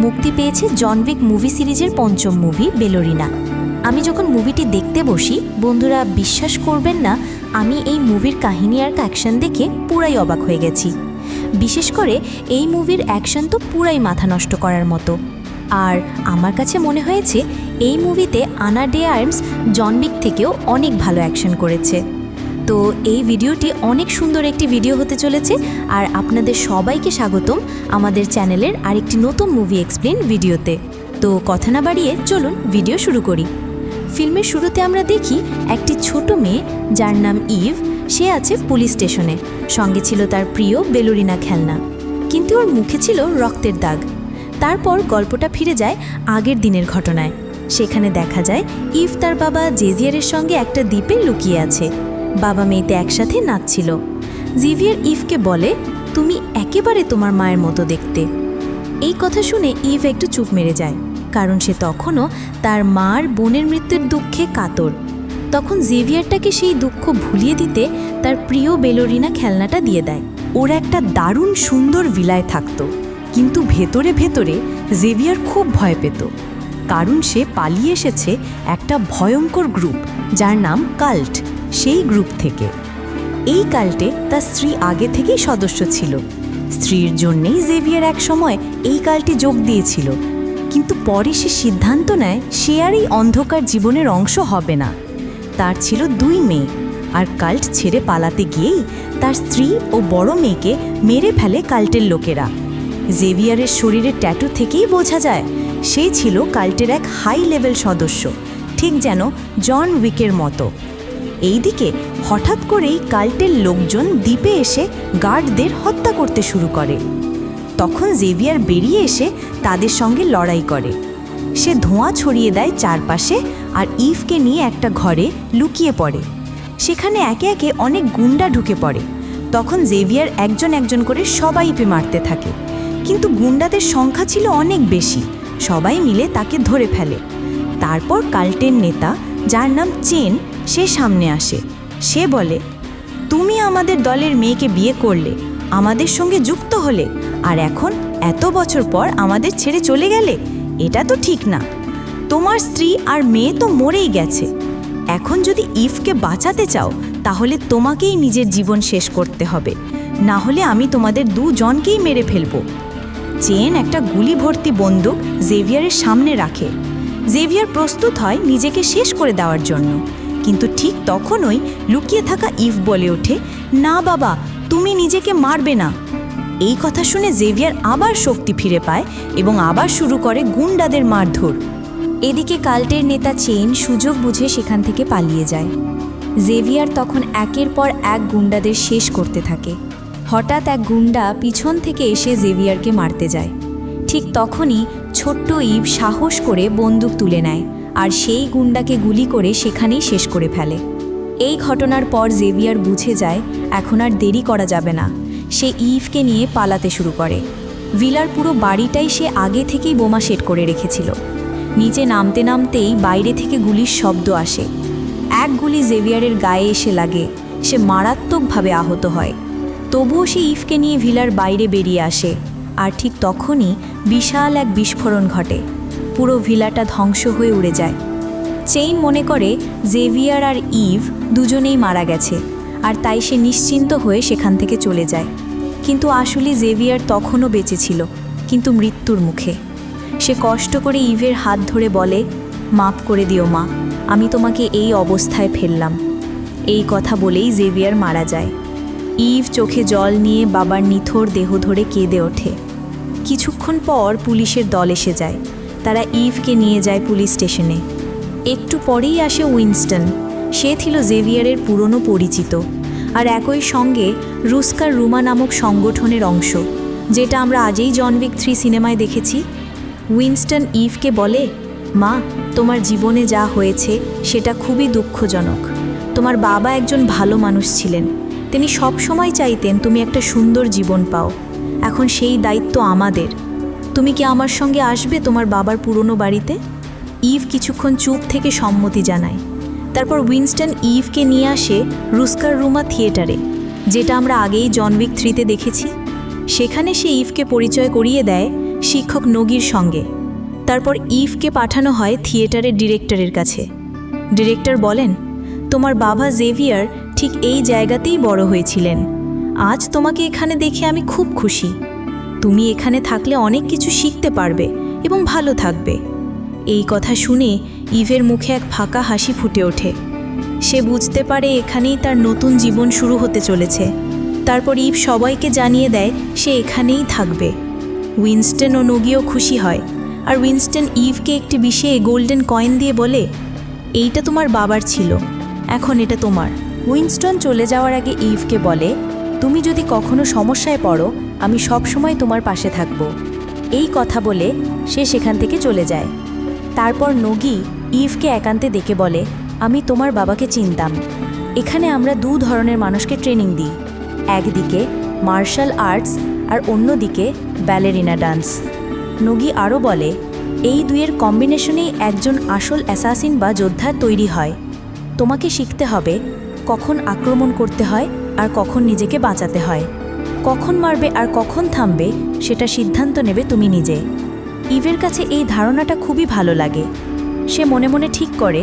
মুক্তি পেয়েছে John Wick movie সিরিজের পঞ্চম মুভি বেলোরিনা। আমি যখন মুভিটি দেখতে বসি, বন্ধুরা বিশ্বাস করবেন না, আমি এই মুভির কাহিনী আর অ্যাকশন দেখে পুরাই অবাক হয়ে গেছি। বিশেষ করে এই মুভির অ্যাকশন তো পুরাই মাথা নষ্ট করার মতো। আর আমার কাছে মনে হয়েছে এই মুভিতে আনা ডে আর্মস জন উইক থেকেও অনেক ভালো অ্যাকশন করেছে। তো এই ভিডিওটি অনেক সুন্দর একটি ভিডিও হতে চলেছে, আর আপনাদের সবাইকে স্বাগতম আমাদের চ্যানেলের আরেকটি নতুন মুভি এক্সপ্লেন ভিডিওতে। তো কথা না বাড়িয়ে চলুন ভিডিও শুরু করি। ফিল্মের শুরুতে আমরা দেখি একটি ছোট মেয়ে যার নাম ইভ। সে আছে পুলিশ স্টেশনে, সঙ্গে ছিল তার প্রিয় বেলোরিনা খেলনা, কিন্তু ওর মুখে ছিল রক্তের দাগ। তারপর গল্পটা ফিরে যায় আগের দিনের ঘটনায়। সেখানে দেখা যায় ইভ তার বাবা জেভিয়ারের সঙ্গে একটা দ্বীপে লুকিয়ে আছে। বাবা মেয়েতে একসাথে নাচছিল। জেভিয়ার ইভকে বলে, তুমি একেবারে তোমার মায়ের মতো দেখতে। এই কথা শুনে ইভ একটু চুপ মেরে যায়, কারণ সে তখনও তার মার বোনের মৃত্যুর দুঃখে কাতর। তখন জেভিয়ারটাকে সেই দুঃখ ভুলিয়ে দিতে তার প্রিয় বেলোরিনা খেলনাটা দিয়ে দেয়। ওর একটা দারুণ সুন্দর ভিলায় থাকতো, কিন্তু ভেতরে ভেতরে জেভিয়ার খুব ভয় পেত, কারণ সে পালিয়ে এসেছে একটা ভয়ঙ্কর গ্রুপ যার নাম কাল্ট, সেই গ্রুপ থেকে। এই কাল্টে তার স্ত্রী আগে থেকেই সদস্য ছিল। স্ত্রীর জন্যেই জেভিয়ার এক সময় এই কাল্টে যোগ দিয়েছিল, কিন্তু পরে সে সিদ্ধান্ত নেয় সে আর এই অন্ধকার জীবনের অংশ হবে না। তার ছিল 2 মেয়ে, আর কাল্ট ছেড়ে পালাতে গিয়েই তার স্ত্রী ও বড় মেয়েকে মেরে ফেলে কাল্টের লোকেরা। জেভিয়ারের শরীরের ট্যাটু থেকেই বোঝা যায় সে ছিল কাল্টের এক হাই লেভেল সদস্য, ঠিক যেন জন উইকের মতো। এইদিকে হঠাৎ করেই কাল্টের লোকজন দ্বীপে এসে গার্ডদের হত্যা করতে শুরু করে। তখন জেভিয়ার বেরিয়ে এসে তাদের সঙ্গে লড়াই করে। সে ধোঁয়া ছড়িয়ে দেয় চারপাশে, আর ইভকে নিয়ে একটা ঘরে লুকিয়ে পড়ে। সেখানে একে একে অনেক গুন্ডা ঢুকে পড়ে। তখন জেভিয়ার একজন একজন করে সবাইকে মারতে থাকে, কিন্তু গুন্ডাদের সংখ্যা ছিল অনেক বেশি। সবাই মিলে তাকে ধরে ফেলে। তারপর কাল্টের নেতা, যার নাম চেন, সে সামনে আসে। সে বলে, তুমি আমাদের দলের মেয়েকে বিয়ে করলে, আমাদের সঙ্গে যুক্ত হলে, আর এখন এত বছর পর আমাদের ছেড়ে চলে গেলে, এটা তো ঠিক না। তোমার স্ত্রী আর মেয়ে তো মরেই গেছে। এখন যদি ইভকে বাঁচাতে চাও, তাহলে তোমাকেই নিজের জীবন শেষ করতে হবে, না হলে আমি তোমাদের 2 জনকেই মেরে ফেলবো। চেন একটা গুলি ভর্তি বন্দুক জেভিয়ারের সামনে রাখে। জেভিয়ার প্রস্তুত হয় নিজেকে শেষ করে দেওয়ার জন্য, কিন্তু ঠিক তখনই লুকিয়ে থাকা ইভ বলে ওঠে, না বাবা, তুমি নিজেকে মারবে না। এই কথা শুনে জেভিয়ার আবার শক্তি ফিরে পায় এবং আবার শুরু করে গুন্ডাদের মারধর। এদিকে কাল্টের নেতা চেন সুযোগ বুঝে সেখান থেকে পালিয়ে যায়। জেভিয়ার তখন একের পর এক গুন্ডাদের শেষ করতে থাকে। হঠাৎ এক গুন্ডা পিছন থেকে এসে জেভিয়ারকে মারতে যায়। ঠিক তখনই ছোট্ট ইভ সাহস করে বন্দুক তুলে নেয়, আর সেই গুন্ডাকে গুলি করে সেখানেই শেষ করে ফেলে। এই ঘটনার পর জেভিয়ার বুঝে যায় এখন আর দেরি করা যাবে না। সে ইভকে নিয়ে পালাতে শুরু করে। ভিলার পুরো বাড়িটাই সে আগে থেকেই বোমা সেট করে রেখেছিল। নিচে নামতে নামতেই বাইরে থেকে গুলির শব্দ আসে। এক গুলি জেভিয়ারের গায়ে এসে লাগে। সে মারাত্মকভাবে আহত হয়। তবুও সে ইভকে নিয়ে ভিলার বাইরে বেরিয়ে আসে, আর ঠিক তখনই বিশাল এক বিস্ফোরণ ঘটে। পুরো ভিলাটা ধ্বংস হয়ে উড়ে যায়। চেইন মনে করে জেভিয়ার আর ইভ দুজনেই মারা গেছে, আর তাই সে নিশ্চিন্ত হয়ে সেখান থেকে চলে যায়। কিন্তু আসলে জেভিয়ার তখনও বেঁচে ছিল, কিন্তু মৃত্যুর মুখে। সে কষ্ট করে ইভের হাত ধরে বলে, মাফ করে দিও মা, আমি তোমাকে এই অবস্থায় ফেললাম। এই কথা বলেই জেভিয়ার মারা যায়। ইভ চোখে জল নিয়ে বাবার নিথর দেহ ধরে কেঁদে ওঠে। কিছুক্ষণ পর পুলিশের দল এসে যায়। তারা ইভকে নিয়ে যায় পুলিশ স্টেশনে। একটু পরেই আসে উইনস্টন। সে ছিল জেভিয়ারের পুরনো পরিচিত, আর একই সঙ্গে রুস্কার রুমা নামক সংগঠনের অংশ, যেটা আমরা আজই জন উইক 3 সিনেমায় দেখেছি। উইনস্টন ইভকে বলে, মা, তোমার জীবনে যা হয়েছে সেটা খুবই দুঃখজনক। তোমার বাবা একজন ভালো মানুষ ছিলেন। তিনি সব সময় চাইতেন তুমি একটা সুন্দর জীবন পাও। এখন সেই দায়িত্ব আমাদের। তুমি কি আমার সঙ্গে আসবে তোমার বাবার পুরনো বাড়িতে? ইভ কিছুক্ষণ চুপ থেকে সম্মতি জানায়। তারপর উইনস্টন ইভকে নিয়ে আসে রুস্কার রুমা থিয়েটারে, যেটা আমরা আগেই জন উইক 3-তে দেখেছি। সেখানে সে ইভকে পরিচয় করিয়ে দেয় শিক্ষক নগির সঙ্গে। তারপর ইভকে পাঠানো হয় থিয়েটারের ডিরেক্টরের কাছে। ডিরেক্টর বলেন, তোমার বাবা জেভিয়ার ঠিক এই জায়গাতেই বড় হয়েছিলেন। আজ তোমাকে এখানে দেখে আমি খুব খুশি। তুমি এখানে থাকলে অনেক কিছু শিখতে পারবে এবং ভালো থাকবে। এই কথা শুনে ইভের মুখে এক ফাঁকা হাসি ফুটে ওঠে। সে বুঝতে পারে এখানেই তার নতুন জীবন শুরু হতে চলেছে। তারপর ইভ সবাইকে জানিয়ে দেয় সে এখানেই থাকবে। উইনস্টন ও নগিও খুশি হয়, আর উইনস্টন ইভকে একটি বিষয়ে গোল্ডেন কয়েন দিয়ে বলে, এইটা তোমার বাবার ছিল, এখন এটা তোমার। উইনস্টন চলে যাওয়ার আগে ইভকে বলে, তুমি যদি কখনো সমস্যায় পড়ো আমি সবসময় তোমার পাশে থাকব। এই কথা বলে সে সেখান থেকে চলে যায়। তারপর নগি ইভকে একান্তে ডেকে বলে, আমি তোমার বাবাকে চিনতাম। এখানে আমরা দু ধরনের মানুষকে ট্রেনিং দিই, একদিকে মার্শাল আর্টস আর অন্যদিকে ব্যালেরিনা ডান্স। নগি আরও বলে, এই দুইয়ের কম্বিনেশনেই একজন আসল অ্যাসাসিন বা যোদ্ধা তৈরি হয়। তোমাকে শিখতে হবে কখন আক্রমণ করতে হয় আর কখন নিজেকে বাঁচাতে হয়। কখন মারবে আর কখন থামবে সেটা সিদ্ধান্ত নেবে তুমি নিজে। ইভের কাছে এই ধারণাটা খুবই ভালো লাগে। সে মনে মনে ঠিক করে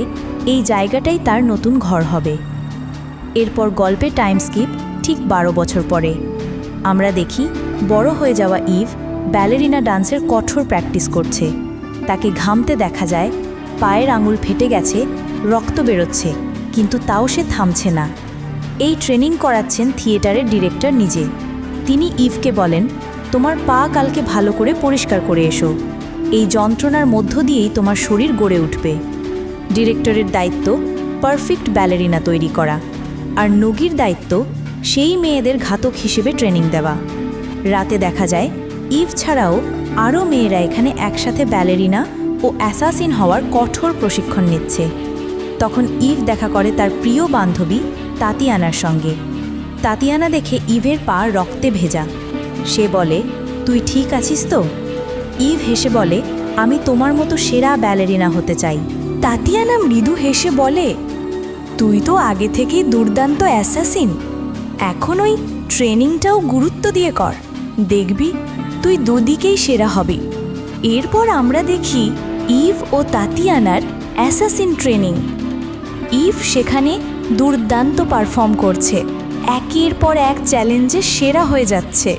এই জায়গাটাই তার নতুন ঘর হবে। এরপর গল্পে টাইম স্কিপ ঠিক 12 বছর পরে আমরা দেখি বড় হয়ে যাওয়া ইভ ব্যালেরিনা ডান্সের কঠোর প্র্যাকটিস করছে। তাকে ঘামতে দেখা যায়, পায়ের আঙুল ফেটে গেছে, রক্ত বেরোচ্ছে, কিন্তু তাও সে থামছে না। এই ট্রেনিং করাচ্ছেন থিয়েটারের ডিরেক্টর নিজে। তিনি ইভকে বলেন, তোমার পা কালকে ভালো করে পরিষ্কার করে এসো। এই যন্ত্রণার মধ্য দিয়েই তোমার শরীর গড়ে উঠবে। ডিরেক্টরের দায়িত্ব পারফেক্ট ব্যালেরিনা তৈরি করা, আর নগির দায়িত্ব সেই মেয়েদের ঘাতক হিসেবে ট্রেনিং দেওয়া। রাতে দেখা যায় ইভ ছাড়াও আরও মেয়েরা এখানে একসাথে ব্যালেরিনা ও অ্যাসাসিন হওয়ার কঠোর প্রশিক্ষণ নিচ্ছে। তখন ইভ দেখা করে তার প্রিয় বান্ধবী তাতিয়ানার সঙ্গে। তাতিয়ানা দেখে ইভের পা রক্তে ভেজা। সে বলে, তুই ঠিক আছিস তো? ইভ হেসে বলে, আমি তোমার মতো সেরা ব্যালেরিনা হতে চাই। তাতিয়ানা মৃদু হেসে বলে, তুই তো আগে থেকেই দুর্দান্ত অ্যাসাসিন, এখন ওই ট্রেনিংটাও গুরুত্ব দিয়ে কর, দেখবি তুই দুদিকেই সেরা হবি। এরপর আমরা দেখি ইভ ও তাতিয়ানার অ্যাসাসিন ট্রেনিং। ইভ সেখানে দুর্দান্ত পারফর্ম করছে, একের পর এক চ্যালেঞ্জে সেরা হয়ে যাচ্ছে।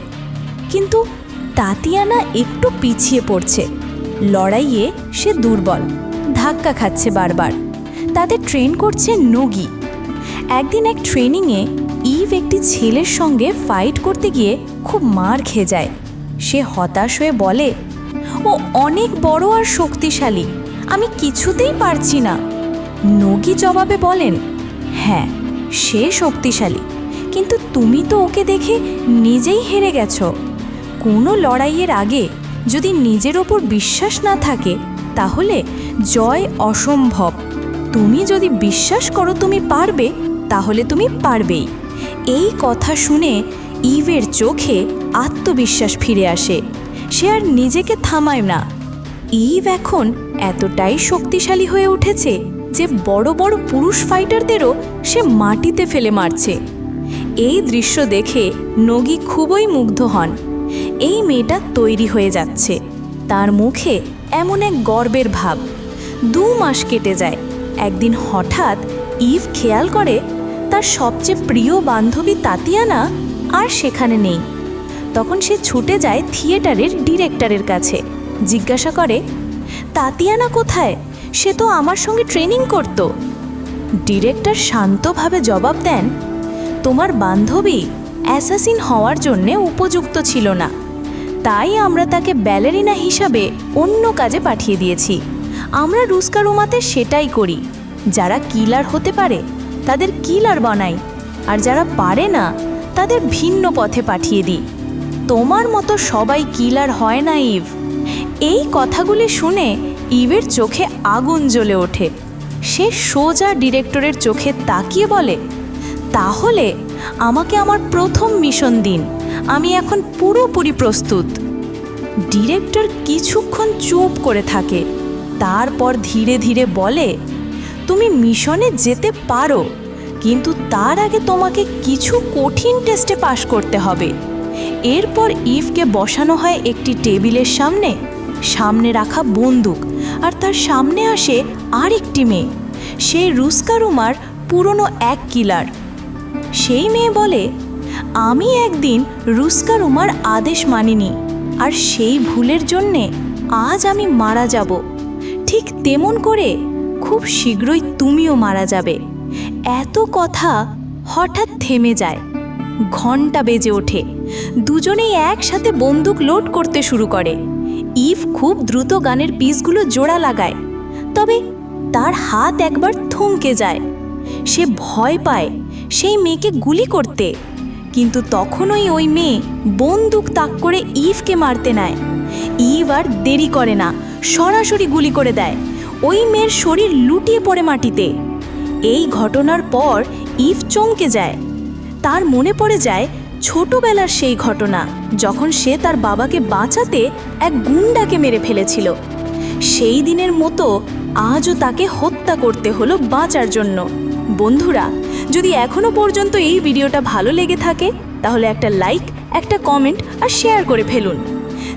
কিন্তু তাতিয়ানা একটু পিছিয়ে পড়ছে। লড়াইয়ে সে দুর্বল, ধাক্কা খাচ্ছে বারবার। তাদের ট্রেন করছে নগি। একদিন এক ট্রেনিংয়ে ইভ একটি ছেলের সঙ্গে ফাইট করতে গিয়ে খুব মার খেয়ে যায়। সে হতাশ হয়ে বলে, ও অনেক বড় আর শক্তিশালী, আমি কিছুতেই পারছি না। নগি জবাবে বলেন, হ্যাঁ সে শক্তিশালী, কিন্তু তুমি তো ওকে দেখে নিজেই হেরে গেছো। কোনো লড়াইয়ের আগে যদি নিজের ওপর বিশ্বাস না থাকে তাহলে জয় অসম্ভব। তুমি যদি বিশ্বাস করো তুমি পারবে, তাহলে তুমি পারবেই। এই কথা শুনে ইভের চোখে আত্মবিশ্বাস ফিরে আসে। সে আর নিজেকে থামায় না। ইভ এখন এতটাই শক্তিশালী হয়ে উঠেছে যে বড় বড় পুরুষ ফাইটারদেরও সে মাটিতে ফেলে মারছে। এই দৃশ্য দেখে নগি খুবই মুগ্ধ হন। এই মেয়েটা তৈরি হয়ে যাচ্ছে, তার মুখে এমন এক গর্বের ভাব। 2 মাস কেটে যায়। একদিন হঠাৎ ইভ খেয়াল করে তার সবচেয়ে প্রিয় বান্ধবী তাতিয়ানা আর সেখানে নেই। তখন সে ছুটে যায় থিয়েটারের ডিরেক্টরের কাছে, জিজ্ঞাসা করে, তাতিয়ানা কোথায়? সে তো আমার সঙ্গে ট্রেনিং করত। ডিরেক্টর শান্তভাবে জবাব দেন, তোমার বান্ধবী অ্যাসাসিন হওয়ার জন্যে উপযুক্ত ছিল না, তাই আমরা তাকে ব্যালেরিনা হিসাবে অন্য কাজে পাঠিয়ে দিয়েছি। আমরা রুস্কারুমাতে সেটাই করি, যারা কিলার হতে পারে তাদের কিলার বানাই, আর যারা পারে না তাদের ভিন্ন পথে পাঠিয়ে দিই। তোমার মতো সবাই কিলার হয় না ইভ। এই কথাগুলি শুনে ইভের চোখে আগুন জ্বলে ওঠে। সে সোজা ডিরেক্টরের চোখে তাকিয়ে বলে, তাহলে আমাকে আমার প্রথম মিশন দিন, আমি এখন পুরোপুরি প্রস্তুত। ডিরেক্টর কিছুক্ষণ চুপ করে থাকে, তারপর ধীরে ধীরে বলে, তুমি মিশনে যেতে পারো, কিন্তু তার আগে তোমাকে কিছু কঠিন টেস্টে পাশ করতে হবে। এরপর ইভকে বসানো হয় একটি টেবিলের সামনে, সামনে রাখা বন্দুক, আর তার সামনে আসে আরেকটি মেয়ে, সেই রুস্কারুমার পুরনো এক কিলার। সেই মেয়ে বলে, আমি একদিন রুস্কারুমার আদেশ মানিনি, আর সেই ভুলের জন্যে আজ আমি মারা যাব। ঠিক তেমন করে খুব শীঘ্রই তুমিও মারা যাবে। এত কথা হঠাৎ থেমে যায়। ঘন্টা বেজে ওঠে। দুজনেই একসাথে বন্দুক লোড করতে শুরু করে। ইভ খুব দ্রুত গানের পিসগুলো জোড়া লাগায়, তবে তার হাত একবার থমকে যায়। সে ভয় পায় সেই মেয়েকে গুলি করতে, কিন্তু তখনই ওই মেয়ে বন্দুক তাক করে ইভকে মারতে নেয়। ইভ আর দেরি করে না, সরাসরি গুলি করে দেয়। ওই মেয়ের শরীর লুটিয়ে পড়ে মাটিতে। এই ঘটনার পর ইভ চমকে যায়। তার মনে পড়ে যায় ছোটবেলার সেই ঘটনা, যখন সে তার বাবাকে বাঁচাতে এক গুন্ডাকে মেরে ফেলেছিল। সেই দিনের মতো আজও তাকে হত্যা করতে হলো বাঁচার জন্য। বন্ধুরা, যদি এখনো পর্যন্ত এই ভিডিওটা ভালো লেগে থাকে তাহলে একটা লাইক, একটা কমেন্ট আর শেয়ার করে ফেলুন।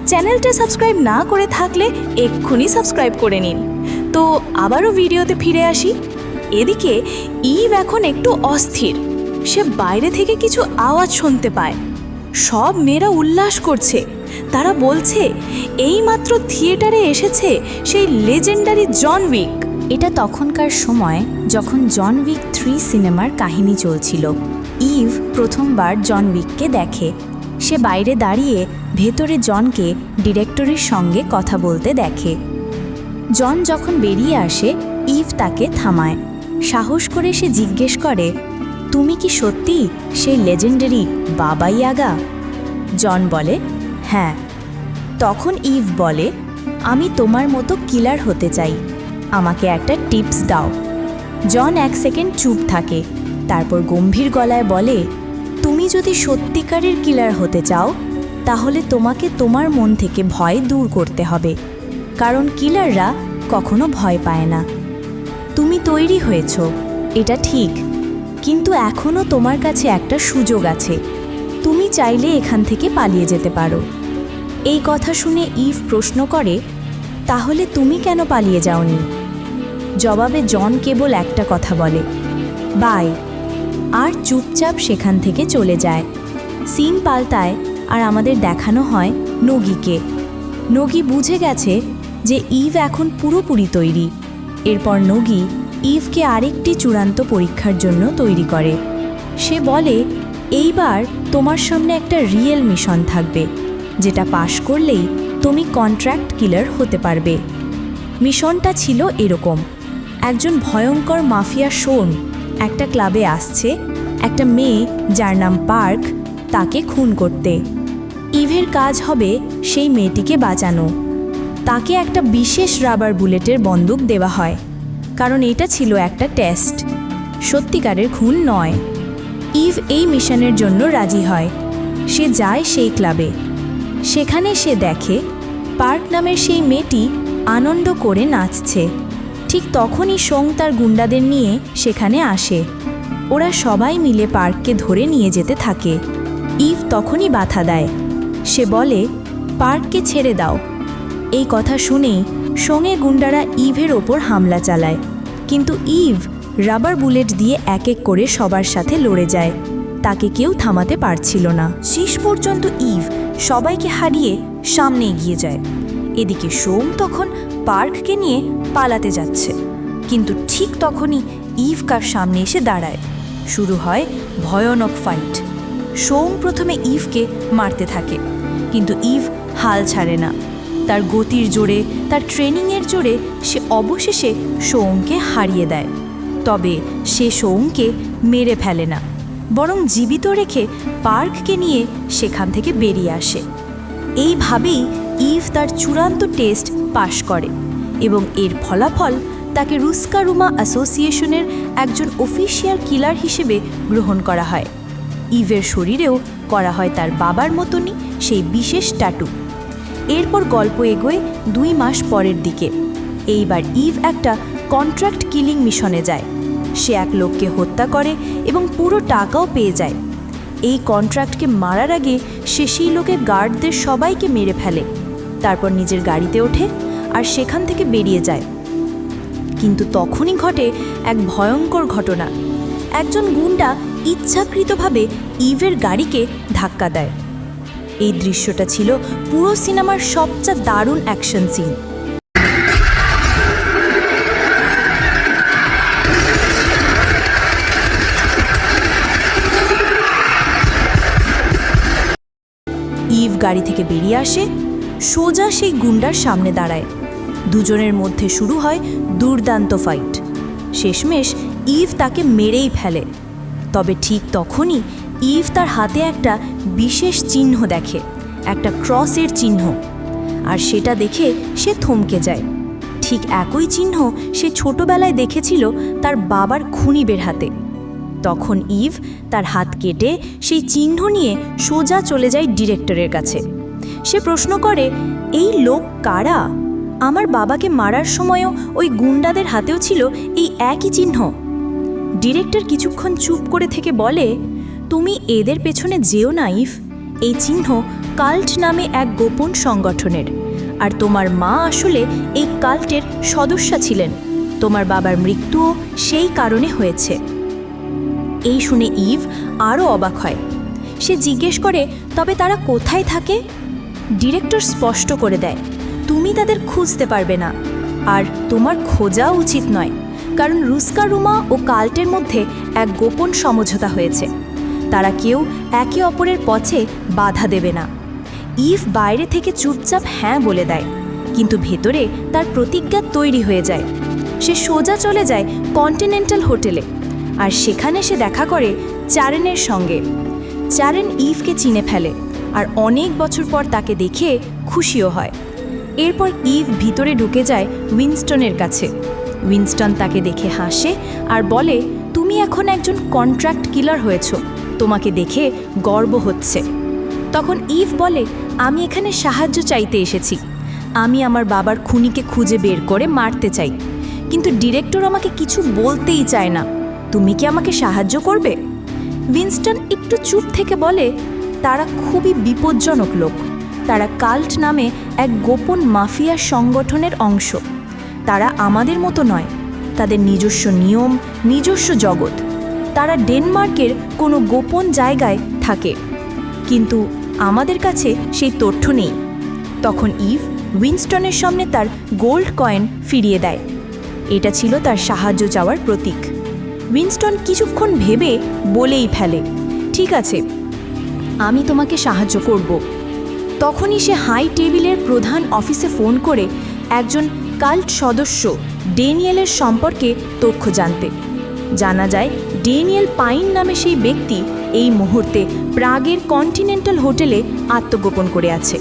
চ্যানেলটা সাবস্ক্রাইব না করে থাকলে এক্ষুনি সাবস্ক্রাইব করে নিন। তো আবারও ভিডিওতে ফিরে আসি। এদিকে ইভ এখন একটু অস্থির। সে বাইরে থেকে কিছু আওয়াজ শুনতে পায়। সব মেয়েরা উল্লাস করছে। তারা বলছে এইমাত্র থিয়েটারে এসেছে সেই লেজেন্ডারি জন উইক। এটা তখনকার সময় যখন জন উইক 3 সিনেমার কাহিনী চলছিল। ইভ প্রথমবার জন উইককে দেখে। সে বাইরে দাঁড়িয়ে ভেতরে জনকে ডিরেক্টরের সঙ্গে কথা বলতে দেখে। জন যখন বেরিয়ে আসে, ইভ তাকে থামায়। সাহস করে সে জিজ্ঞেস করে, তুমি কি সত্যি সেই লেজেন্ডারি বাবা ইয়াগা? জন বলে, হ্যাঁ। তখন ইভ বলে, আমি তোমার মতো কিলার হতে চাই, আমাকে একটা টিপস দাও। জন 1 সেকেন্ড চুপ থাকে, তারপর গম্ভীর গলায় বলে, তুমি যদি সত্যিকারের কিলার হতে চাও তাহলে তোমাকে তোমার মন থেকে ভয় দূর করতে হবে, কারণ কিলাররা কখনো ভয় পায় না। তুমি তৈরি হয়েছ, এটা ঠিক, কিন্তু এখনও তোমার কাছে একটা সুযোগ আছে। তুমি চাইলে এখান থেকে পালিয়ে যেতে পারো। এই কথা শুনে ইভ প্রশ্ন করে, তাহলে তুমি কেন পালিয়ে যাওনি? জবাবে জন কেবল একটা কথা বলে, বাই, আর চুপচাপ সেখান থেকে চলে যায়। সিন পাল্টায় আর আমাদের দেখানো হয় নগিকে। নগি বুঝে গেছে যে ইভ এখন পুরোপুরি তৈরি। এরপর নগি ইভকে আরেকটি চূড়ান্ত পরীক্ষার জন্য তৈরি করে। সে বলে, এইবার তোমার সামনে একটা রিয়েল মিশন থাকবে, যেটা পাশ করলেই তুমি কন্ট্রাক্ট কিলার হতে পারবে। মিশনটা ছিল এরকম, একজন ভয়ঙ্কর মাফিয়া শোন একটা ক্লাবে আসছে একটা মেয়ে যার নাম পার্ক, তাকে খুন করতে। ইভের কাজ হবে সেই মেয়েটিকে বাঁচানো। তাকে একটা বিশেষ রাবার বুলেটের বন্দুক দেওয়া হয়, কারণ এটা ছিল একটা টেস্ট, সত্যিকারের খুন নয়। ইভ এই মিশনের জন্য রাজি হয়। সে যায় সেই ক্লাবে। সেখানে সে দেখে পার্ক নামের সেই মেয়েটি আনন্দ করে নাচছে। ঠিক তখনই সোং তার গুন্ডাদের নিয়ে সেখানে আসে। ওরা সবাই মিলে পার্ককে ধরে নিয়ে যেতে থাকে। ইভ তখনই বাধা দেয়। সে বলে, পার্ককে ছেড়ে দাও। এই কথা শুনেই সোংয়ের গুন্ডারা ইভের ওপর হামলা চালায়, কিন্তু ইভ রাবার বুলেট দিয়ে এক এক করে সবার সাথে লড়ে যায়। তাকে কেউ থামাতে পারছিল না। শেষ পর্যন্ত ইভ সবাইকে হারিয়ে সামনে এগিয়ে যায়। এদিকে সোং তখন পার্ককে নিয়ে পালাতে যাচ্ছে, কিন্তু ঠিক তখনই ইভ কার সামনে এসে দাঁড়ায়। শুরু হয় ভয়ানক ফাইট। সোং প্রথমে ইভকে মারতে থাকে, কিন্তু ইভ হাল ছাড়ে না। তার গতির জোরে, তার ট্রেনিংয়ের জোরে সে অবশেষে সোংকে হারিয়ে দেয়। তবে সে সোংকে মেরে ফেলে না, বরং জীবিত রেখে পার্ককে নিয়ে সেখান থেকে বেরিয়ে আসে। এইভাবেই ইভ তার চূড়ান্ত টেস্ট পাশ করে এবং এর ফলাফল তাকে রুস্কারুমা অ্যাসোসিয়েশনের একজন অফিসিয়াল কিলার হিসেবে গ্রহণ করা হয়। ইভের শরীরেও করা হয় তার বাবার মতনই সেই বিশেষ ট্যাটু। এরপর গল্প এগোয় 2 মাস পরের দিকে। এইবার ইভ একটা কন্ট্রাক্ট কিলিং মিশনে যায়। সে এক লোককে হত্যা করে এবং পুরো টাকাও পেয়ে যায়। এই কন্ট্রাক্টকে মারার আগে সে সেই লোকের গার্ডদের সবাইকে মেরে ফেলে, তারপর নিজের গাড়িতে ওঠে আর সেখান থেকে বেরিয়ে যায়। কিন্তু তখনই ঘটে এক ভয়ঙ্কর ঘটনা। একজন গুন্ডা ইচ্ছাকৃতভাবে ইভের গাড়িকে ধাক্কা দেয়। এই দৃশ্যটা ছিল পুরো সিনেমার সবচেয়ে দারুণ অ্যাকশন সিন। ইভ গাড়ি থেকে বেরিয়ে আসে, সোজা সেই গুন্ডার সামনে দাঁড়ায়। দুজনের মধ্যে শুরু হয় দুর্দান্ত ফাইট। শেষমেশ ইভ তাকে মেরেই ফেলে। তবে ঠিক তখনই ইভ তার হাতে একটা বিশেষ চিহ্ন দেখে, একটা ক্রসের চিহ্ন। আর সেটা দেখে সে থমকে যায়। ঠিক একই চিহ্ন সে ছোটবেলায় দেখেছিল তার বাবার খুনিবের হাতে। তখন ইভ তার হাত কেটে সেই চিহ্ন নিয়ে সোজা চলে যায় ডিরেক্টরের কাছে। সে প্রশ্ন করে, এই লোক কারা? আমার বাবাকে মারার সময়ও ওই গুন্ডাদের হাতেও ছিল এই একই চিহ্ন। ডিরেক্টর কিছুক্ষণ চুপ করে থেকে বলে, তুমি এদের পেছনে যেও না ইভ। এই চিহ্ন কাল্ট নামে এক গোপন সংগঠনের, আর তোমার মা আসলে এই কাল্টের সদস্যা ছিলেন। তোমার বাবার মৃত্যুও সেই কারণে হয়েছে। এই শুনে ইভ আরও অবাক হয়। সে জিজ্ঞেস করে, তবে তারা কোথায় থাকে? ডিরেক্টর স্পষ্ট করে দেয়, তুমি তাদের খুঁজতে পারবে না, আর তোমার খোঁজাও উচিত নয়, কারণ রুস্কা রুমা ও কাল্টের মধ্যে এক গোপন সমঝোতা হয়েছে। তারা কেউ একে অপরের পথে বাধা দেবে না। ইভ বাইরে থেকে চুপচাপ হ্যাঁ বলে দেয়, কিন্তু ভেতরে তার প্রতিজ্ঞা তৈরি হয়ে যায়। সে সোজা চলে যায় কন্টিনেন্টাল হোটেলে, আর সেখানে সে দেখা করে চ্যারেনের সঙ্গে। চ্যারেন ইভকে চিনে ফেলে, আর অনেক বছর পর তাকে দেখে খুশিও হয়। এরপর ইভ ভিতরে ঢুকে যায় উইনস্টনের কাছে। উইনস্টন তাকে দেখে হাসে আর বলে, তুমি এখন একজন কন্ট্রাক্ট কিলার হয়েছ, তোমাকে দেখে গর্ব হচ্ছে। তখন ইভ বলে, আমি এখানে সাহায্য চাইতে এসেছি। আমি আমার বাবার খুনিকে খুঁজে বের করে মারতে চাই, কিন্তু ডিরেক্টর আমাকে কিছু বলতেই চায় না। তুমি কি আমাকে সাহায্য করবে? উইনস্টন একটু চুপ থেকে বলে, তারা খুবই বিপজ্জনক লোক। তারা কাল্ট নামে এক গোপন মাফিয়া সংগঠনের অংশ। তারা আমাদের মতো নয়। তাদের নিজস্ব নিয়ম, নিজস্ব জগৎ। তারা ডেনমার্কের কোনো গোপন জায়গায় থাকে, কিন্তু আমাদের কাছে সেই তথ্য নেই। তখন ইভ উইনস্টনের সামনে তার গোল্ড কয়েন ফিরিয়ে দেয়। এটা ছিল তার সাহায্য চাওয়ার প্রতীক। উইনস্টন কিছুক্ষণ ভেবে বলেই ফেলে, ঠিক আছে, আমি তোমাকে সাহায্য করব। তখনই সে হাই টেবিলের প্রধান অফিসে ফোন করে একজন কাল্ট সদস্য ড্যানিয়েলের সম্পর্কে তথ্য জানতে। জানা যায় ড্যানিয়েল পাইন নামে সেই ব্যক্তি এই মুহূর্তে প্রাগের কন্টিনেন্টাল হোটেলে আত্মগোপন করে আছে।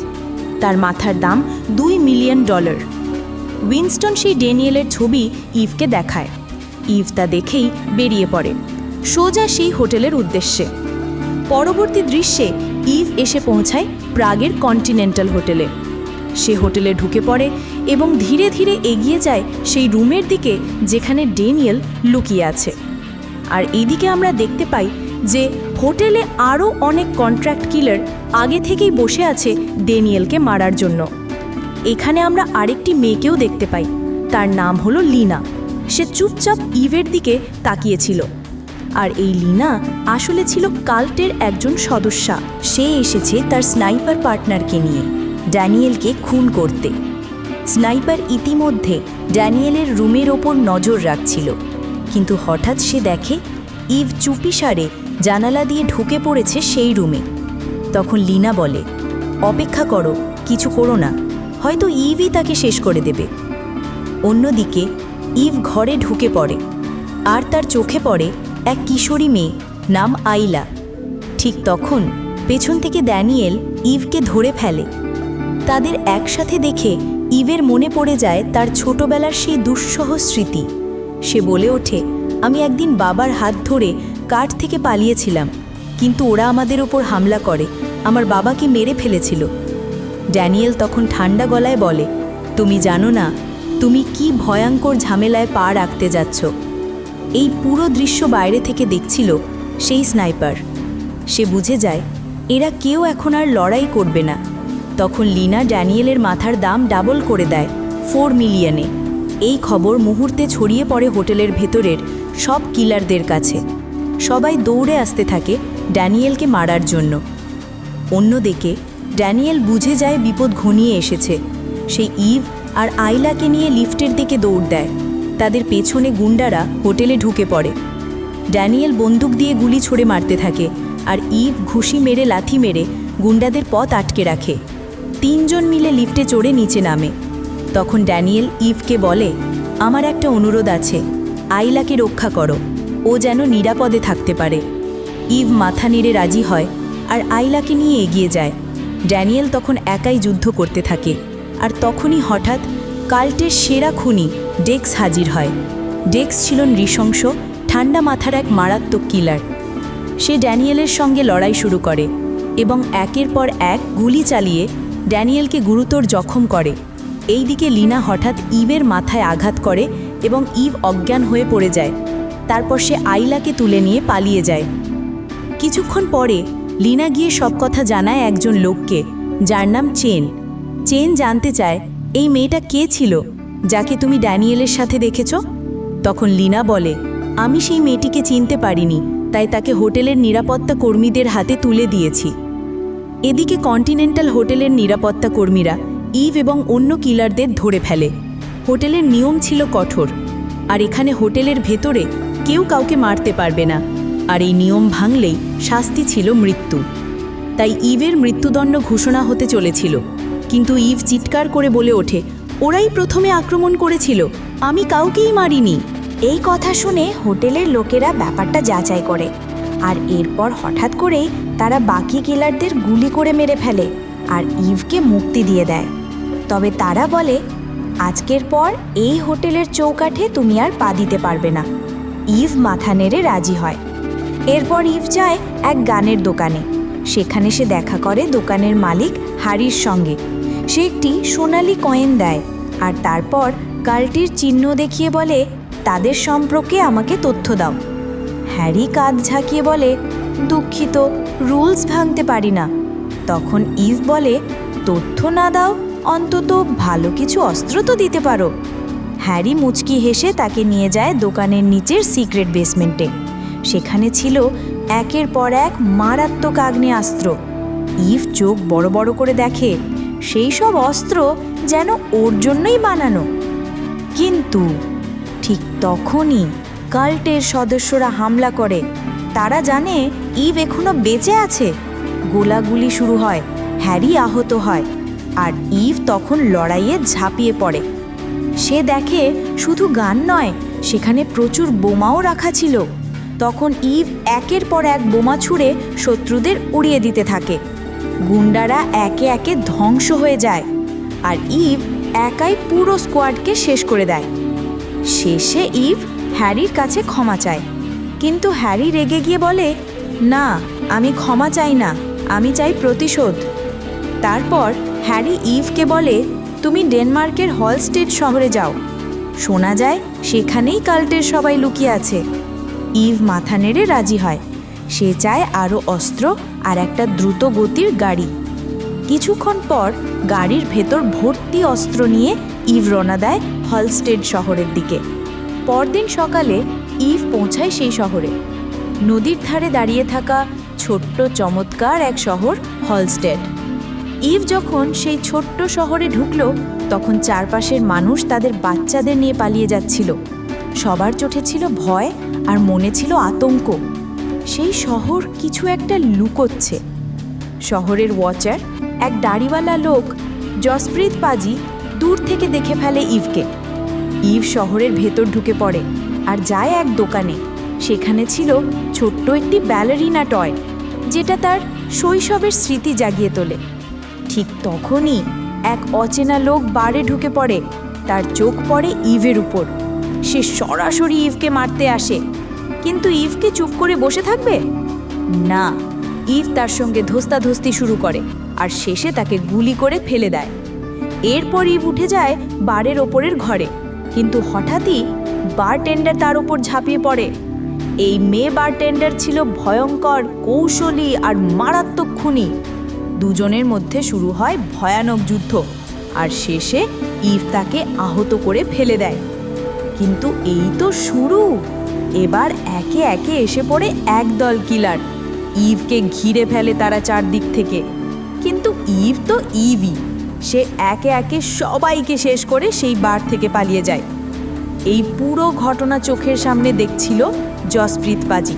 তার মাথার দাম $2 মিলিয়ন। উইনস্টন সেই ড্যানিয়েলের ছবি ইভকে দেখায়। ইভ তা দেখেই বেরিয়ে পড়ে সোজা সেই হোটেলের উদ্দেশ্যে। পরবর্তী দৃশ্যে ইভ এসে পৌঁছায় প্রাগের কন্টিনেন্টাল হোটেলে। সে হোটেলে ঢুকে পড়ে এবং ধীরে ধীরে এগিয়ে যায় সেই রুমের দিকে যেখানে ড্যানিয়েল লুকিয়ে আছে। আর এইদিকে আমরা দেখতে পাই যে হোটেলে আরও অনেক কন্ট্রাক্ট কিলার আগে থেকেই বসে আছে ড্যানিয়েলকে মারার জন্য। এখানে আমরা আরেকটি মেয়েকেও দেখতে পাই, তার নাম হলো লিনা। সে চুপচাপ ইভের দিকে তাকিয়েছিল, আর এই লিনা আসলে ছিল কাল্টের একজন সদস্যা। সে এসেছে তার স্নাইপার পার্টনারকে নিয়ে ড্যানিয়েলকে খুন করতে। স্নাইপার ইতিমধ্যে ড্যানিয়েলের রুমের ওপর নজর রাখছিল, কিন্তু হঠাৎ সে দেখে ইভ চুপিসারে জানালা দিয়ে ঢুকে পড়েছে সেই রুমে। তখন লিনা বলে, অপেক্ষা করো, কিছু করো না, হয়তো ইভই তাকে শেষ করে দেবে। অন্যদিকে ইভ ঘরে ঢুকে পড়ে, আর তার চোখে পড়ে এক কিশোরী মেয়ে নাম আইলা। ঠিক তখন পেছন থেকে ড্যানিয়েল ইভকে ধরে ফেলে। তাদের একসাথে দেখে ইভের মনে পড়ে যায় তার ছোটবেলার সেই দুঃসহ স্মৃতি। সে বলে ওঠে, আমি একদিন বাবার হাত ধরে কাঠ থেকে পালিয়েছিলাম, কিন্তু ওরা আমাদের ওপর হামলা করে আমার বাবাকে মেরে ফেলেছিল। ড্যানিয়েল তখন ঠান্ডা গলায় বলে, তুমি জানো না তুমি কি ভয়ঙ্কর ঝামেলায় পা রাখতে যাচ্ছ। এই পুরো দৃশ্য বাইরে থেকে দেখছিল সেই স্নাইপার। সে বুঝে যায় এরা কেউ এখন আর লড়াই করবে না। তখন লিনা ড্যানিয়েলের মাথার দাম ডাবল করে দেয় 4 মিলিয়নে। এই খবর মুহূর্তে ছড়িয়ে পড়ে হোটেলের ভেতরের সব কিলারদের কাছে। সবাই দৌড়ে আসতে থাকে ড্যানিয়েলকে মারার জন্য। অন্যদিকে ড্যানিয়েল বুঝে যায় বিপদ ঘনিয়ে এসেছে। সেই ইভ আর আইলাকে নিয়ে লিফটের দিকে দৌড় দেয়। তাদের পেছনে গুন্ডারা হোটেলে ঢুকে পড়ে। ড্যানিয়েল বন্দুক দিয়ে গুলি ছুড়ে মারতে থাকে, আর ইভ ঘুষি মেরে লাথি মেরে গুন্ডাদের পথ আটকে রাখে। 3 জন মিলে লিফটে চড়ে নিচে নামে। তখন ড্যানিয়েল ইভকে বলে, আমার একটা অনুরোধ আছে, আইলাকে রক্ষা করো, ও যেন নিরাপদে থাকতে পারে। ইভ মাথা নেড়ে রাজি হয় আর আইলাকে নিয়ে এগিয়ে যায়। ড্যানিয়েল তখন একাই যুদ্ধ করতে থাকে, আর তখনই হঠাৎ কাল্টের সেরা খুনি ডেক্স হাজির হয়। ডেক্স ছিল নৃশংস, ঠান্ডা মাথার এক মারাত্মক কিলার। সে ড্যানিয়েলের সঙ্গে লড়াই শুরু করে এবং একের পর এক গুলি চালিয়ে ড্যানিয়েলকে গুরুতর জখম করে। এইদিকে লিনা হঠাৎ ইভের মাথায় আঘাত করে এবং ইভ অজ্ঞান হয়ে পড়ে যায়। তারপর সে আইলাকে তুলে নিয়ে পালিয়ে যায়। কিছুক্ষণ পরে লিনা গিয়ে সব কথা জানায় একজন লোককে, যার নাম চেন। চেন জানতে চায় এই মেয়েটা কে ছিল যাকে তুমি ড্যানিয়েলের সাথে দেখেছ। তখন লিনা বলে, আমি সেই মেয়েটিকে চিনতে পারিনি, তাই তাকে হোটেলের নিরাপত্তা কর্মীদের হাতে তুলে দিয়েছি। এদিকে কন্টিনেন্টাল হোটেলের নিরাপত্তা কর্মীরা ইভ এবং অন্য কিলারদের ধরে ফেলে। হোটেলের নিয়ম ছিল কঠোর, আর এখানে হোটেলের ভেতরে কেউ কাউকে মারতে পারবে না, আর এই নিয়ম ভাঙলেই শাস্তি ছিল মৃত্যু। তাই ইভের মৃত্যুদণ্ড ঘোষণা হতে চলেছিল, কিন্তু ইভ চিৎকার করে বলে ওঠে, ওরাই প্রথমে আক্রমণ করেছিল, আমি কাউকেই মারিনি। এই কথা শুনে হোটেলের লোকেরা ব্যাপারটা যাচাই করে, আর এরপর হঠাৎ করেই তারা বাকি কিলারদের গুলি করে মেরে ফেলে আর ইভকে মুক্তি দিয়ে দেয়। তবে তারা বলে, আজকের পর এই হোটেলের চৌকাঠে তুমি আর পা দিতে পারবে না। ইভ মাথা নেড়ে রাজি হয়। এরপর ইভ যায় এক গানের দোকানে। সেখানে সে দেখা করে দোকানের মালিক হারির সঙ্গে। সে একটি সোনালি কয়েন দেয়, আর তারপর কাল্টির চিহ্ন দেখিয়ে বলে, তাদের সম্পর্কে আমাকে তথ্য দাও। হ্যারি কাঁধ ঝাঁকিয়ে বলে, দুঃখিত, রুলস ভাঙতে পারি না। তখন ইভ বলে, তথ্য না দাও, অন্তত ভালো কিছু অস্ত্র তো দিতে পারো। হ্যারি মুচকি হেসে তাকে নিয়ে যায় দোকানের নিচের সিক্রেট বেসমেন্টে। সেখানে ছিল একের পর এক মারাত্মক আগ্নেয়াস্ত্র। ইভ চোখ বড় বড় করে দেখে, সেই সব অস্ত্র যেন ওর জন্যই বানানো। কিন্তু ঠিক তখনই কাল্টের সদস্যরা হামলা করে। তারা জানে ইভ এখনো বেঁচে আছে। গোলাগুলি শুরু হয়, হ্যারি আহত হয়, আর ইভ তখন লড়াইয়ে ঝাঁপিয়ে পড়ে। সে দেখে শুধু গান নয়, সেখানে প্রচুর বোমাও রাখা ছিল। তখন ইভ একের পর এক বোমা ছুঁড়ে শত্রুদের উড়িয়ে দিতে থাকে। গুন্ডারা একে একে ধ্বংস হয়ে যায়, আর ইভ একাই পুরো স্কোয়াডকে শেষ করে দেয়। শেষে ইভ হ্যারির কাছে ক্ষমা চায়, কিন্তু হ্যারি রেগে গিয়ে বলে, না, আমি ক্ষমা চাই না, আমি চাই প্রতিশোধ। তারপর হ্যারি ইভকে বলে, তুমি ডেনমার্কের হলস্টেড শহরে যাও। শোনা যায় সেখানেই কাল্টের সবাই লুকিয়ে আছে। ইভ মাথা নেড়ে রাজি হয়। সে চায় আরও অস্ত্র আর একটা দ্রুত গতির গাড়ি। কিছুক্ষণ পর গাড়ির ভেতর ভর্তি অস্ত্র নিয়ে ইভ রওনা দেয় হলস্টেড শহরের দিকে। পরদিন সকালে ইভ পৌঁছায় সেই শহরে। নদীর ধারে দাঁড়িয়ে থাকা ছোট্ট চমৎকার এক শহর হলস্টেড। ইভ যখন সেই ছোট্ট শহরে ঢুকল, তখন চারপাশের মানুষ তাদের বাচ্চাদের নিয়ে পালিয়ে যাচ্ছিল। সবার চোখে ছিল ভয় আর মনে ছিল আতঙ্ক। সেই শহর কিছু একটা লুকোচ্ছে। শহরের ওয়াচার, এক দাড়িওয়ালা লোক জসপ্রীত পাজি, দূর থেকে দেখে ফেলে ইভকে। ইভ শহরের ভেতর ঢুকে পড়ে আর যায় এক দোকানে। সেখানে ছিল ছোট্ট একটি ব্যালারিনা টয়, যেটা তার শৈশবের স্মৃতি জাগিয়ে তোলে। ঠিক তখনই এক অচেনা লোক বারে ঢুকে পড়ে। তার চোখ পড়ে ইভের উপর। সে সরাসরি ইভকে মারতে আসে, কিন্তু ইভকে চুপ করে বসে থাকবে না। ইভ তার সঙ্গে ধস্তাধস্তি শুরু করে আর শেষে তাকে গুলি করে ফেলে দেয়। এরপর ইভ উঠে যায় বারের ওপরের ঘরে, কিন্তু হঠাৎই বারটেন্ডার তার ওপর ঝাঁপিয়ে পড়ে। এই মেয়ে বারটেন্ডার ছিল ভয়ঙ্কর, কৌশলী আর মারাত্মক খুনি। দুজনের মধ্যে শুরু হয় ভয়ানক যুদ্ধ, আর শেষে ইভ তাকে আহত করে ফেলে দেয়। কিন্তু এই তো শুরু। এবার একে একে এসে পড়ে একদল কিলার। ইভকে ঘিরে ফেলে তারা চারদিক থেকে। কিন্তু ইভ তো ইভই, সে একে একে সবাইকে শেষ করে সেই বার থেকে পালিয়ে যায়। এই পুরো ঘটনা চোখের সামনে দেখছিল জসপ্রীত পাজি।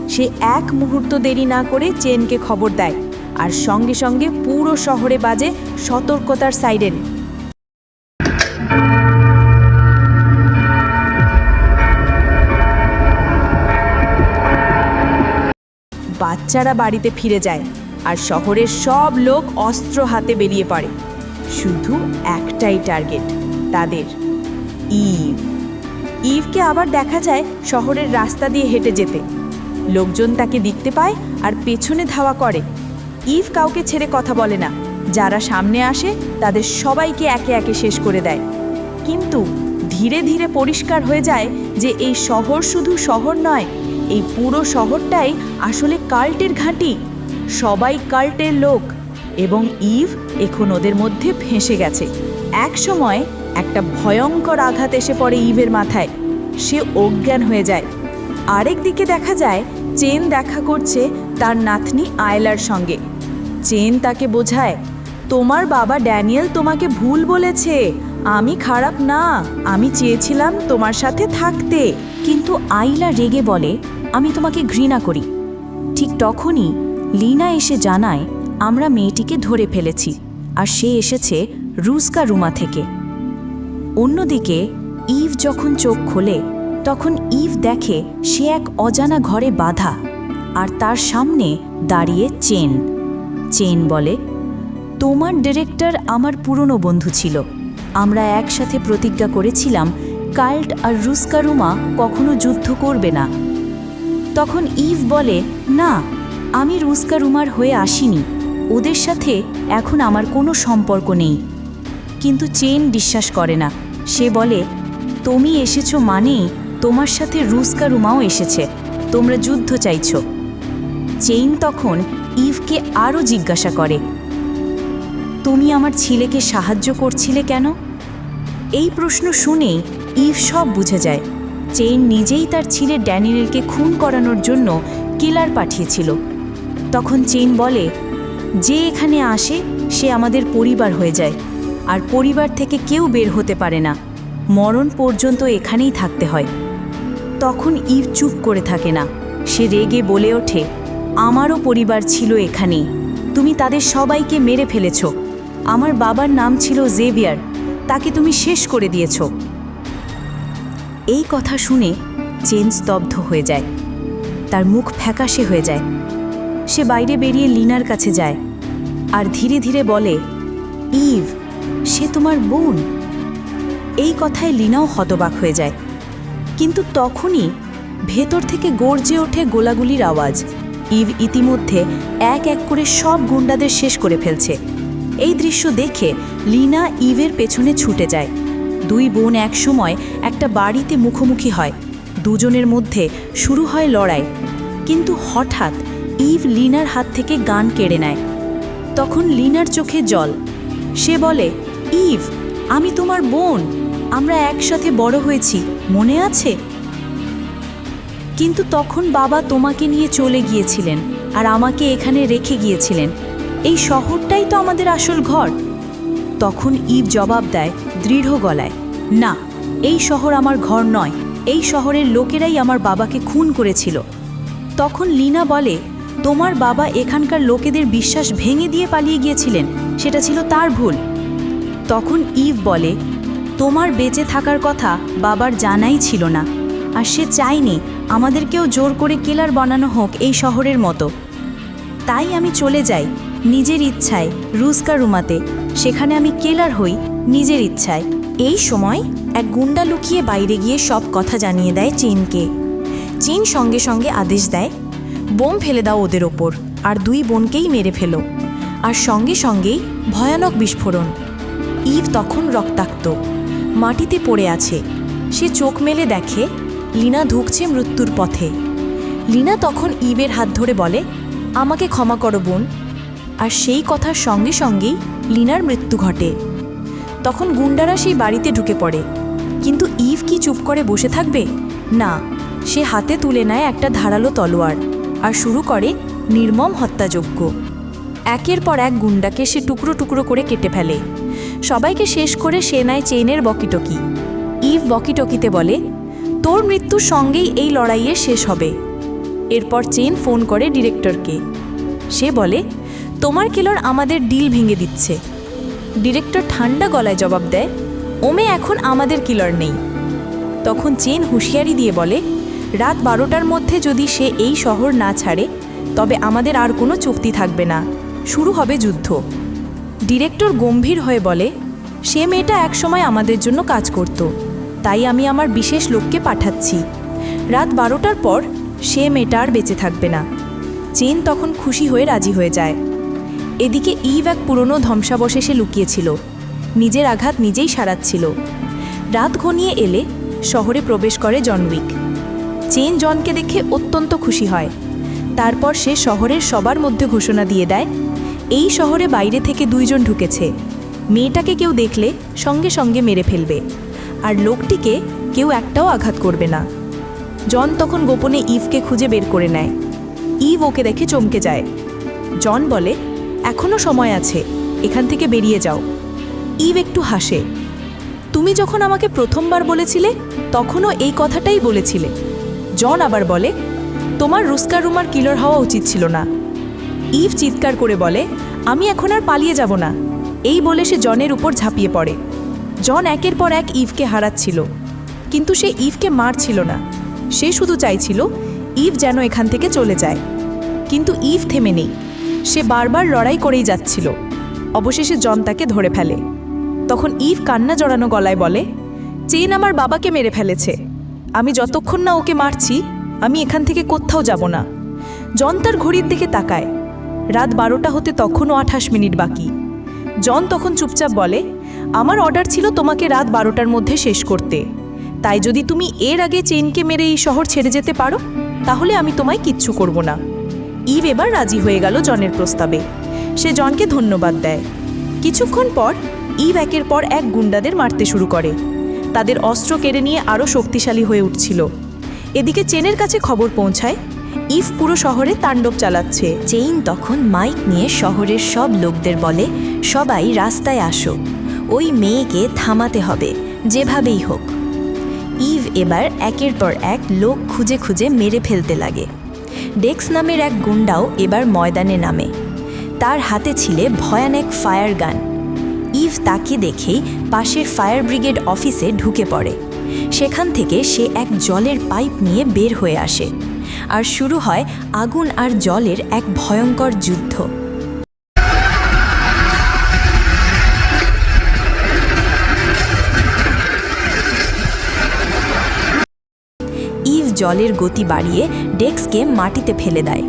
সে এক মুহূর্ত দেরি না করে চেনকে খবর দেয়, আর সঙ্গে সঙ্গে পুরো শহরে বাজে সতর্কতার সাইরেন। বাচ্চারা বাড়িতে ফিরে যায়, আর শহরের সব লোক অস্ত্র হাতে বেরিয়ে পড়ে। শুধু একটাই টার্গেট, তাদের ইভ। ইভকে আবার দেখা যায় শহরের রাস্তা দিয়ে হেঁটে যেতে। লোকজন তাকে দেখতে পায় আর পেছনে ধাওয়া করে। ইভ কাউকে ছেড়ে কথা বলে না। যারা সামনে আসে তাদের সবাইকে একে একে শেষ করে দেয়। কিন্তু ধীরে ধীরে পরিষ্কার হয়ে যায় যে এই শহর শুধু শহর নয়, এই পুরো শহরটাই আসলে কাল্টের ঘাঁটি। সবাই কাল্টের লোক, এবং ইভ এখন ওদের মধ্যে ফেঁসে গেছে। এক সময় একটা ভয়ঙ্কর আঘাত এসে পড়ে ইভের মাথায়। সে অজ্ঞান হয়ে যায়। আরেক দিকে দেখা যায় চেন দেখা করছে তার নাতনি আয়লার সঙ্গে। চেন তাকে বোঝায়, তোমার বাবা ড্যানিয়েল তোমাকে ভুল বলেছে, আমি খারাপ না, আমি চেয়েছিলাম তোমার সাথে থাকতে। কিন্তু আইলা রেগে বলে, আমি তোমাকে ঘৃণা করি। ঠিক তখনই লিনা এসে জানায়, আমরা মেয়েটিকে ধরে ফেলেছি, আর সে এসেছে রুস্কা রুমা থেকে। অন্যদিকে ইভ যখন চোখ খোলে, তখন ইভ দেখে সে এক অজানা ঘরে বাঁধা, আর তার সামনে দাঁড়িয়ে চেন। চেন বলে, তোমার ডিরেক্টর আমার পুরনো বন্ধু ছিল। আমরা একসাথে প্রতিজ্ঞা করেছিলাম কাল্ট আর রুস্কা রুমা কখনো যুদ্ধ করবে না। তখন ইভ বলে, না, আমি রুস্কা রুমার হয়ে আসিনি, ওদের সাথে এখন আমার কোনো সম্পর্ক নেই। কিন্তু চেন বিশ্বাস করে না। সে বলে, তুমি এসেছো মানেই তোমার সাথে রুস্কা রুমাও এসেছে, তোমরা যুদ্ধ চাইছো। চেইন তখন ইভকে আরও জিজ্ঞাসা করে, তুমি আমার ছেলেকে সাহায্য করছিলে কেন? এই প্রশ্ন শুনেই ইভ সব বুঝে যায়। চেইন নিজেই তার ছেলে ড্যানিয়েলকে খুন করানোর জন্য কিলার পাঠিয়েছিল। তখন চেইন বলে, যে এখানে আসে সে আমাদের পরিবার হয়ে যায়, আর পরিবার থেকে কেউ বের হতে পারে না, মরণ পর্যন্ত এখানেই থাকতে হয়। তখন ইভ চুপ করে থাকে না। সে রেগে বলে ওঠে, আমারও পরিবার ছিল এখানেই, তুমি তাদের সবাইকে মেরে ফেলেছ। আমার বাবার নাম ছিল জেভিয়ার, তাকে তুমি শেষ করে দিয়েছ। এই কথা শুনে চেন স্তব্ধ হয়ে যায়, তার মুখ ফ্যাকাশে হয়ে যায়। সে বাইরে বেরিয়ে লিনার কাছে যায় আর ধীরে ধীরে বলে, ইভ, সে তোমার বোন। এই কথায় লিনাও হতবাক হয়ে যায়। কিন্তু তখনই ভেতর থেকে গর্জে ওঠে গোলাগুলির আওয়াজ। ইভ ইতিমধ্যে এক এক করে সব গুন্ডাদের শেষ করে ফেলছে। এই দৃশ্য দেখে লিনা ইভের পেছনে ছুটে যায়। দুই বোন এক সময় একটা বাড়িতে মুখোমুখি হয়। দুজনের মধ্যে শুরু হয় লড়াই। কিন্তু হঠাৎ ইভ লিনার হাত থেকে গান কেড়ে নেয়। তখন লিনার চোখে জল। সে বলে, ইভ, আমি তোমার বোন, আমরা একসাথে বড় হয়েছি, মনে আছে? কিন্তু তখন বাবা তোমাকে নিয়ে চলে গিয়েছিলেন আর আমাকে এখানে রেখে গিয়েছিলেন। এই শহরটাই তো আমাদের আসল ঘর। তখন ইভ জবাব দেয় দৃঢ় গলায়, না, এই শহর আমার ঘর নয়, এই শহরের লোকেরাই আমার বাবাকে খুন করেছিল। তখন লিনা বলে, তোমার বাবা এখানকার লোকেদের বিশ্বাস ভেঙে দিয়ে পালিয়ে গিয়েছিলেন, সেটা ছিল তার ভুল। তখন ইভ বলে, তোমার বেঁচে থাকার কথা বাবার জানাই ছিল না, আর সে চায়নি আমাদেরকেও জোর করে কিলার বানানো হোক এই শহরের মতো। তাই আমি চলে যাই নিজের ইচ্ছায় রুস্কা রুমাতে, সেখানে আমি কিলার হই নিজের ইচ্ছায়। এই সময় এক গুন্ডা লুকিয়ে বাইরে গিয়ে সব কথা জানিয়ে দেয় চেনকে। চেন সঙ্গে সঙ্গে আদেশ দেয়, বোম ফেলে দাও ওদের ওপর, আর দুই বোনকেই মেরে ফেলো। আর সঙ্গে সঙ্গেই ভয়ানক বিস্ফোরণ। ইভ তখন রক্তাক্ত, মাটিতে পড়ে আছে। সে চোখ মেলে দেখে লিনা ধুঁকছে মৃত্যুর পথে। লিনা তখন ইভের হাত ধরে বলে, আমাকে ক্ষমা করো বোন। আর সেই কথার সঙ্গে সঙ্গেই লিনার মৃত্যু ঘটে। তখন গুন্ডারা সেই বাড়িতে ঢুকে পড়ে, কিন্তু ইভ কি চুপ করে বসে থাকবে? না, সে হাতে তুলে নেয় একটা ধারালো তলোয়ার আর শুরু করে নির্মম হত্যাযজ্ঞ। একের পর এক গুন্ডাকে সে টুকরো টুকরো করে কেটে ফেলে। সবাইকে শেষ করে সে নেয় চেইনের বকিটকি। ইভ বকিটকিতে বলে, তোর মৃত্যুর সঙ্গেই এই লড়াইয়ে শেষ হবে। এরপর চেইন ফোন করে ডিরেক্টরকে। সে বলে, তোমার কিলার আমাদের ডিল ভেঙে দিচ্ছে। ডিরেক্টর ঠান্ডা গলায় জবাব দেয়, ওমে এখন আমাদের কিলার নেই। তখন চেইন হুঁশিয়ারি দিয়ে বলে, রাত 12টার মধ্যে যদি সে এই শহর না ছাড়ে তবে আমাদের আর কোনো চুক্তি থাকবে না, শুরু হবে যুদ্ধ। ডিরেক্টর গম্ভীর হয়ে বলে, সে মেয়েটা একসময় আমাদের জন্য কাজ করত, তাই আমি আমার বিশেষ লোককে পাঠাচ্ছি। রাত 12টার পর সে মেয়েটা আর বেঁচে থাকবে না। চেইন তখন খুশি হয়ে রাজি হয়ে যায়। এদিকে ইভ এক পুরনো ধ্বংসাবশেষে লুকিয়েছিল, নিজের আঘাত নিজেই সারাচ্ছিল। রাত ঘনিয়ে এলে শহরে প্রবেশ করে জন উইক। চেইন জনকে দেখে অত্যন্ত খুশি হয়। তারপর সে শহরের সবার মধ্যে ঘোষণা দিয়ে দেয়, এই শহরে বাইরে থেকে 2 জন ঢুকেছে। মেয়েটাকে কেউ দেখলে সঙ্গে সঙ্গে মেরে ফেলবে, আর লোকটিকে কেউ একটাও আঘাত করবে না। জন তখন গোপনে ইভকে খুঁজে বের করে নেয়। ইভ ওকে দেখে চমকে যায়। জন বলে, এখনও সময় আছে, এখান থেকে বেরিয়ে যাও। ইভ একটু হাসে, তুমি যখন আমাকে প্রথমবার বলেছিলে তখনও এই কথাটাই বলেছিলে। জন আবার বলে, তোমার রুস্কা রুমার কিলার হওয়া উচিত ছিল না। ইভ চিৎকার করে বলে, আমি এখন আর পালিয়ে যাব না। এই বলে সে জনের উপর ঝাঁপিয়ে পড়ে। জন একের পর এক ইভকে হারাচ্ছিল, কিন্তু সে ইভকে মারছিল না। সে শুধু চাইছিল ইভ যেন এখান থেকে চলে যায়। কিন্তু ইভ থেমে নেই, সে বারবার লড়াই করেই যাচ্ছিল। অবশেষে জন তাকে ধরে ফেলে। তখন ইভ কান্না জড়ানো গলায় বলে, চেইন আমার বাবাকে মেরে ফেলেছে। আমি যতক্ষণ না ওকে মারছি আমি এখান থেকে কোথাও যাব না। জন তার ঘড়ির দিকে তাকায়। রাত 12টা হতে তখনও 28 মিনিট বাকি। জন তখন চুপচাপ বলে, আমার অর্ডার ছিল তোমাকে রাত 12টার মধ্যে শেষ করতে। তাই যদি তুমি এর আগে চেইনকে মেরে এই শহর ছেড়ে যেতে পারো তাহলে আমি তোমায় কিচ্ছু করব না। ইভ এবার রাজি হয়ে গেল জনের প্রস্তাবে। সে জনকে ধন্যবাদ দেয়। কিছুক্ষণ পর ইভ একের পর এক গুন্ডাদের মারতে শুরু করে। তাদের অস্ত্র কেড়ে নিয়ে আরও শক্তিশালী হয়ে উঠছিল। এদিকে চেনের কাছে খবর পৌঁছায়, ইভ পুরো শহরে তাণ্ডব চালাচ্ছে। চেইন তখন মাইক নিয়ে শহরের সব লোকদের বলে, সবাই রাস্তায় আসো, ওই মেয়েকে থামাতে হবে যেভাবেই হোক। ইভ এবার একের পর এক লোক খুঁজে খুঁজে মেরে ফেলতে লাগে। ডেক্স নামের এক গুন্ডাও এবার ময়দানে নামে। তার হাতে ছিল ভয়ানক ফায়ার গান। ইভ তাকে দেখেই পাশের ফায়ার ব্রিগেড অফিসে ঢুকে পড়ে। সেখান থেকে সে এক জলের পাইপ নিয়ে বের হয়ে আসে, আর শুরু হয় আগুন আর জলের এক ভয়ঙ্কর যুদ্ধ। ইভ জলের গতি বাড়িয়ে ডেক্সকে মাটিতে ফেলে দেয়।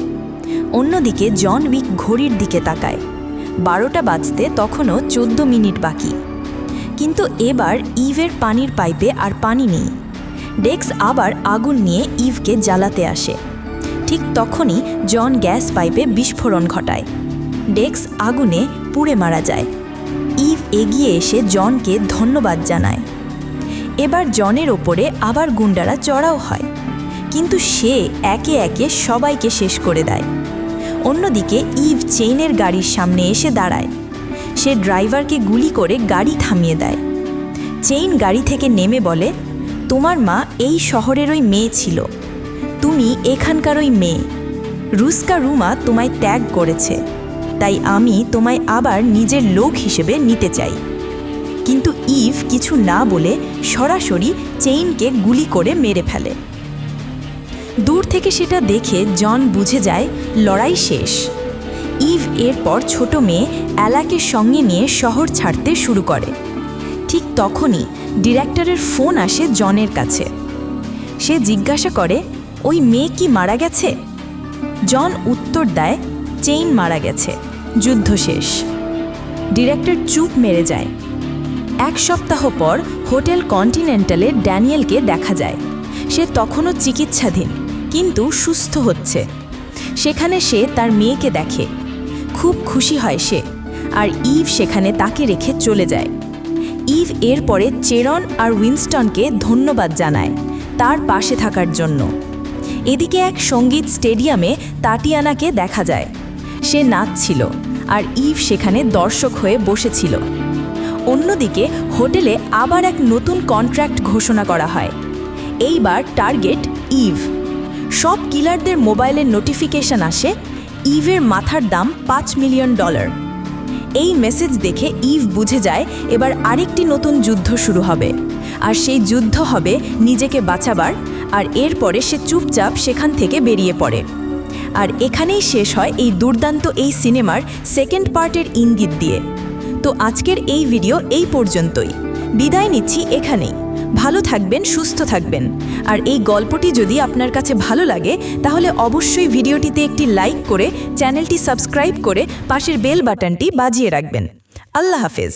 অন্যদিকে জন উইক ঘড়ির দিকে তাকায়। 12টা বাজতে তখনও 14 মিনিট বাকি। কিন্তু এবার ইভের পানির পাইপে আর পানি নেই। ডেক্স আবার আগুন নিয়ে ইভকে জ্বালাতে আসে। ঠিক তখনই জন গ্যাস পাইপে বিস্ফোরণ ঘটায়। ডেক্স আগুনে পুড়ে মারা যায়। ইভ এগিয়ে এসে জনকে ধন্যবাদ জানায়। এবার জনের ওপরে আবার গুন্ডারা চড়াও হয়, কিন্তু সে একে একে সবাইকে শেষ করে দেয়। অন্যদিকে ইভ চেইনের গাড়ির সামনে এসে দাঁড়ায়। সে ড্রাইভারকে গুলি করে গাড়ি থামিয়ে দেয়। চেইন গাড়ি থেকে নেমে বলে, তোমার মা এই শহরের ওই মেয়ে ছিল, তুমি এখানকার ওই মেয়ে। রুস্কা রুমা তোমায় ত্যাগ করেছে, তাই আমি তোমায় আবার নিজের লোক হিসেবে নিতে চাই। কিন্তু ইভ কিছু না বলে সরাসরি চেইনকে গুলি করে মেরে ফেলে। দূর থেকে সেটা দেখে জন বুঝে যায় লড়াই শেষ। ইভ এরপর ছোট মেয়ে অ্যালাকে সঙ্গে নিয়ে শহর ছাড়তে শুরু করে। ঠিক তখনই ডিরেক্টরের ফোন আসে জনের কাছে। সে জিজ্ঞাসা করে, ওই মেয়ে কি মারা গেছে? জন উত্তর দেয়, চেইন মারা গেছে, যুদ্ধ শেষ। ডিরেক্টর চুপ মেরে যায়। 1 সপ্তাহ পর হোটেল কন্টিনেন্টালে ড্যানিয়েলকে দেখা যায়। সে তখনও চিকিৎসাধীন, কিন্তু সুস্থ হচ্ছে। সেখানে সে তার মেয়েকে দেখে। খুব খুশি হয় সে, আর ইভ সেখানে তাকে রেখে চলে যায়। ইভ এরপরে চেরন আর উইনস্টনকে ধন্যবাদ জানায় তার পাশে থাকার জন্য। এদিকে এক সঙ্গীত স্টেডিয়ামে তাটিয়ানাকে দেখা যায়। সে নাচছিল, আর ইভ সেখানে দর্শক হয়ে বসেছিল। অন্যদিকে হোটেলে আবার এক নতুন কন্ট্রাক্ট ঘোষণা করা হয়। এইবার টার্গেট ইভ। সব কিলারদের মোবাইলের নোটিফিকেশন আসে, ইভের মাথার দাম $5 মিলিয়ন। এই মেসেজ দেখে ইভ বুঝে যায় এবার আরেকটি নতুন যুদ্ধ শুরু হবে, আর সেই যুদ্ধ হবে নিজেকে বাঁচাবার। আর এরপরে সে চুপচাপ সেখান থেকে বেরিয়ে পড়ে। আর এখানেই শেষ হয় এই দুর্দান্ত এই সিনেমার সেকেন্ড পার্টের ইঙ্গিত দিয়ে। তো আজকের এই ভিডিও এই পর্যন্তই। বিদায় নিচ্ছি এখানেই। ভালো থাকবেন, সুস্থ থাকবেন। আর এই গল্পটি যদি আপনার কাছে ভালো লাগে তাহলে অবশ্যই ভিডিওটিতে একটি লাইক করে চ্যানেলটি সাবস্ক্রাইব করে পাশের বেল বাটনটি বাজিয়ে রাখবেন। আল্লাহ হাফেজ।